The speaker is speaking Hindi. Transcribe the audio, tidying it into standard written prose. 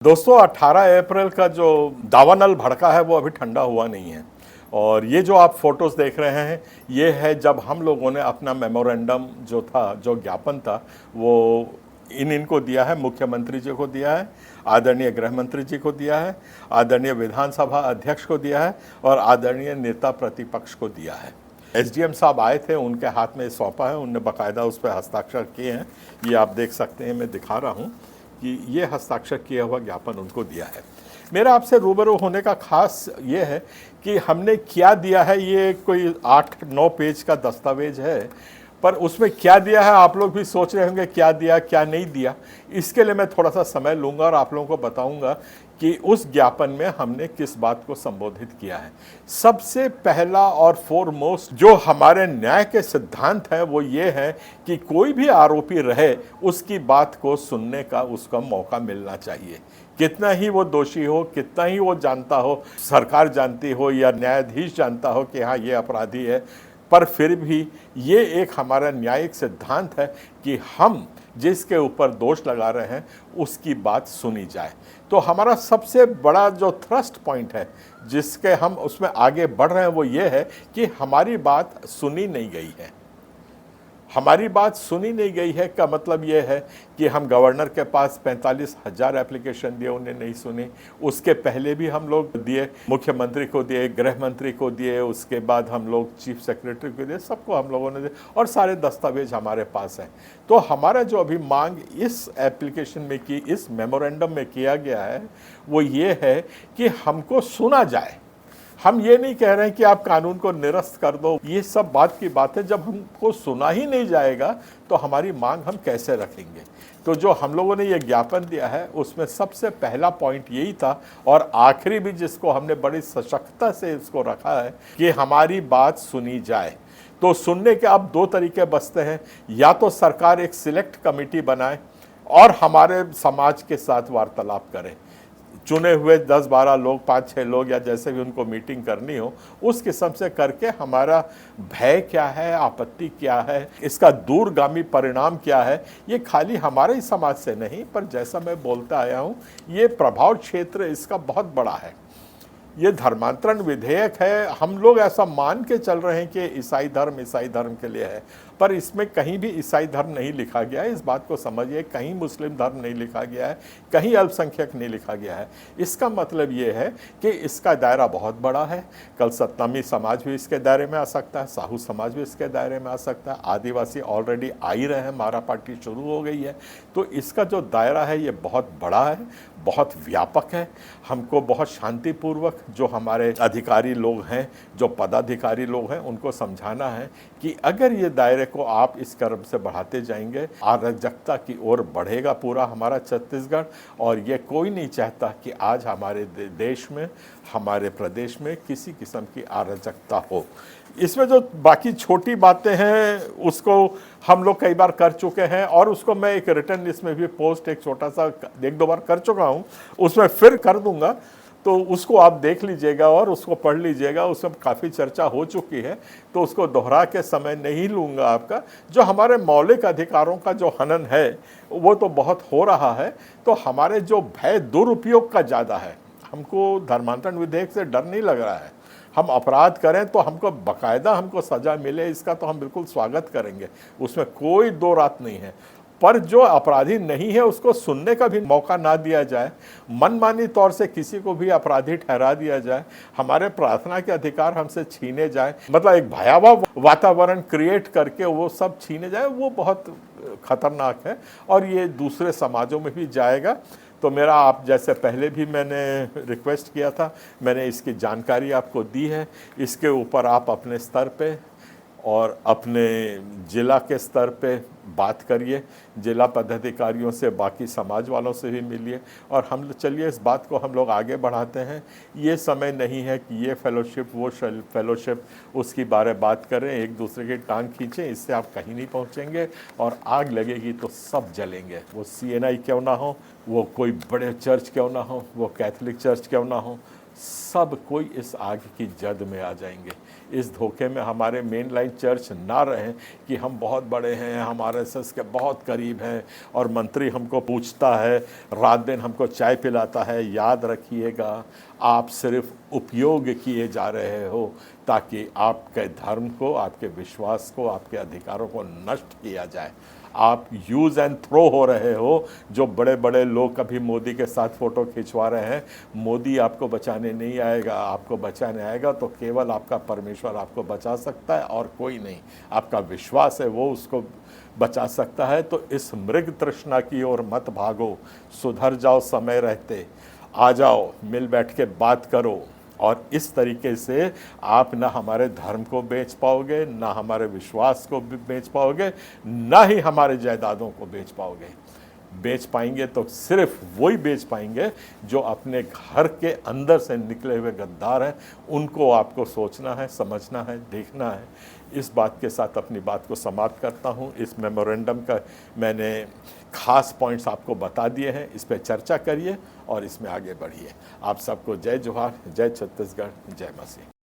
दोस्तों 18 अप्रैल का जो दावानल भड़का है वो अभी ठंडा हुआ नहीं है। और ये जो आप फोटोज़ देख रहे हैं ये है जब हम लोगों ने अपना मेमोरेंडम जो था, जो ज्ञापन था, वो इनको दिया है। मुख्यमंत्री जी को दिया है, आदरणीय गृह मंत्री जी को दिया है, आदरणीय विधानसभा अध्यक्ष को दिया है और आदरणीय नेता प्रतिपक्ष को दिया है। एसडीएम साहब आए थे, उनके हाथ में सौंपा है, उनने बाकायदा उस पर हस्ताक्षर किए हैं। ये आप देख सकते हैं, मैं दिखा रहा हूँ कि ये हस्ताक्षर किया हुआ ज्ञापन उनको दिया है। मेरा आपसे रूबरू होने का खास ये है कि हमने क्या दिया है। ये कोई 8-9 पेज का दस्तावेज है, पर उसमें क्या दिया है आप लोग भी सोच रहे होंगे क्या दिया क्या नहीं दिया। इसके लिए मैं थोड़ा सा समय लूँगा और आप लोगों को बताऊँगा कि उस ज्ञापन में हमने किस बात को संबोधित किया है। सबसे पहला और फोरमोस्ट जो हमारे न्याय के सिद्धांत है वो ये है कि कोई भी आरोपी रहे उसकी बात को सुनने का उसका मौका मिलना चाहिए। कितना ही वो दोषी हो, कितना ही वो जानता हो, सरकार जानती हो या न्यायाधीश जानता हो कि हाँ ये अपराधी है, पर फिर भी ये एक हमारा न्यायिक सिद्धांत है कि हम जिसके ऊपर दोष लगा रहे हैं उसकी बात सुनी जाए। तो हमारा सबसे बड़ा जो थ्रस्ट पॉइंट है जिसके हम उसमें आगे बढ़ रहे हैं वो ये है कि हमारी बात सुनी नहीं गई है। हमारी बात सुनी नहीं गई है का मतलब ये है कि हम गवर्नर के पास 45,000 एप्लीकेशन दिए, उन्हें नहीं सुनी। उसके पहले भी हम लोग दिए, मुख्यमंत्री को दिए, गृह मंत्री को दिए, उसके बाद हम लोग चीफ सेक्रेटरी को दिए, सबको हम लोगों ने दिए और सारे दस्तावेज हमारे पास हैं। तो हमारा जो अभी मांग इस एप्लीकेशन में की, इस मेमोरेंडम में किया गया है वो ये है कि हमको सुना जाए। हम ये नहीं कह रहे हैं कि आप कानून को निरस्त कर दो, ये सब बात की बात है। जब हमको सुना ही नहीं जाएगा तो हमारी मांग हम कैसे रखेंगे। तो जो हम लोगों ने ये ज्ञापन दिया है उसमें सबसे पहला पॉइंट यही था और आखिरी भी जिसको हमने बड़ी सशक्तता से इसको रखा है कि हमारी बात सुनी जाए। तो सुनने के अब 2 तरीके बचते हैं, या तो सरकार एक सिलेक्ट कमेटी बनाए और हमारे समाज के साथ वार्तालाप करे, चुने हुए 10-12 लोग, 5-6 लोग या जैसे भी उनको मीटिंग करनी हो उस किस्म से करके हमारा भय क्या है, आपत्ति क्या है, इसका दूरगामी परिणाम क्या है, ये खाली हमारे ही समाज से नहीं पर जैसा मैं बोलता आया हूँ ये प्रभाव क्षेत्र इसका बहुत बड़ा है। ये धर्मांतरण विधेयक है। हम लोग ऐसा मान के चल रहे हैं कि ईसाई धर्म के लिए है, पर इसमें कहीं भी ईसाई धर्म नहीं लिखा गया है, इस बात को समझिए। कहीं मुस्लिम धर्म नहीं लिखा गया है, कहीं अल्पसंख्यक नहीं लिखा गया है। इसका मतलब ये है कि इसका दायरा बहुत बड़ा है। कल सतनामी समाज भी इसके दायरे में आ सकता है, साहू समाज भी इसके दायरे में आ सकता है, आदिवासी ऑलरेडी आ ही रहे हैं, मारा पार्टी शुरू हो गई है। तो इसका जो दायरा है ये बहुत बड़ा है, बहुत व्यापक है। हमको बहुत शांतिपूर्वक जो हमारे अधिकारी लोग हैं, जो पदाधिकारी लोग हैं, उनको समझाना है कि अगर ये दायरे को आप इस क्रम से बढ़ाते जाएंगे अराजकता की ओर बढ़ेगा पूरा हमारा छत्तीसगढ़। और ये कोई नहीं चाहता कि आज हमारे देश में, हमारे प्रदेश में किसी किस्म की अराजकता हो। इसमें जो बाकी छोटी बातें हैं उसको हम लोग कई बार कर चुके हैं और उसको मैं एक रिटर्न इसमें भी पोस्ट एक छोटा सा 1-2 बार कर चुका हूँ, उसमें फिर कर दूंगा। तो उसको आप देख लीजिएगा और उसको पढ़ लीजिएगा, उसमें काफ़ी चर्चा हो चुकी है, तो उसको दोहरा के समय नहीं लूँगा आपका। जो हमारे मौलिक अधिकारों का जो हनन है वो तो बहुत हो रहा है, तो हमारे जो भय दुरुपयोग का ज़्यादा है। हमको धर्मांतरण विधेयक से डर नहीं लग रहा है। हम अपराध करें तो हमको बाकायदा हमको सज़ा मिले, इसका तो हम बिल्कुल स्वागत करेंगे, उसमें कोई दो रात नहीं है। पर जो अपराधी नहीं है उसको सुनने का भी मौका ना दिया जाए, मनमानी तौर से किसी को भी अपराधी ठहरा दिया जाए, हमारे प्रार्थना के अधिकार हमसे छीने जाए, मतलब एक भयावह वातावरण क्रिएट करके वो सब छीने जाए, वो बहुत खतरनाक है और ये दूसरे समाजों में भी जाएगा। तो मेरा आप जैसे पहले भी मैंने रिक्वेस्ट किया था, मैंने इसकी जानकारी आपको दी है। इसके ऊपर आप अपने स्तर पे और अपने ज़िला के स्तर पे बात करिए, जिला पदाधिकारियों से, बाकी समाज वालों से भी मिलिए और हम चलिए इस बात को हम लोग आगे बढ़ाते हैं। ये समय नहीं है कि ये फेलोशिप वो फेलोशिप उसकी बारे बात करें, एक दूसरे की टांग खींचें, इससे आप कहीं नहीं पहुंचेंगे और आग लगेगी तो सब जलेंगे। वो CNI क्यों ना हो, वो कोई बड़े चर्च क्यों ना हो, वो कैथोलिक चर्च क्यों ना हो, सब कोई इस आग की जद में आ जाएंगे। इस धोखे में हमारे मेन लाइन चर्च ना रहें कि हम बहुत बड़े हैं, हम आरएसएस के बहुत करीब हैं और मंत्री हमको पूछता है, रात दिन हमको चाय पिलाता है। याद रखिएगा, आप सिर्फ उपयोग किए जा रहे हो ताकि आपके धर्म को, आपके विश्वास को, आपके अधिकारों को नष्ट किया जाए। आप यूज़ एंड थ्रो हो रहे हो। जो बड़े बड़े लोग कभी मोदी के साथ फ़ोटो खिंचवा रहे हैं, मोदी आपको बचाने नहीं आएगा। आपको बचाने आएगा तो केवल आपका परमेश्वर आपको बचा सकता है और कोई नहीं। आपका विश्वास है वो उसको बचा सकता है। तो इस मृग तृष्णा की ओर मत भागो, सुधर जाओ समय रहते। आ जाओ, मिल बैठ के बात करो और इस तरीके से आप ना हमारे धर्म को बेच पाओगे, ना हमारे विश्वास को भी बेच पाओगे, ना ही हमारे जायदादों को बेच पाओगे। बेच पाएंगे तो सिर्फ वही बेच पाएंगे जो अपने घर के अंदर से निकले हुए गद्दार हैं। उनको आपको सोचना है, समझना है, देखना है। इस बात के साथ अपनी बात को समाप्त करता हूँ। इस मेमोरेंडम का मैंने खास पॉइंट्स आपको बता दिए हैं, इस पर चर्चा करिए और इसमें आगे बढ़िए। आप सबको जय जोहार, जय छत्तीसगढ़, जय मसीह।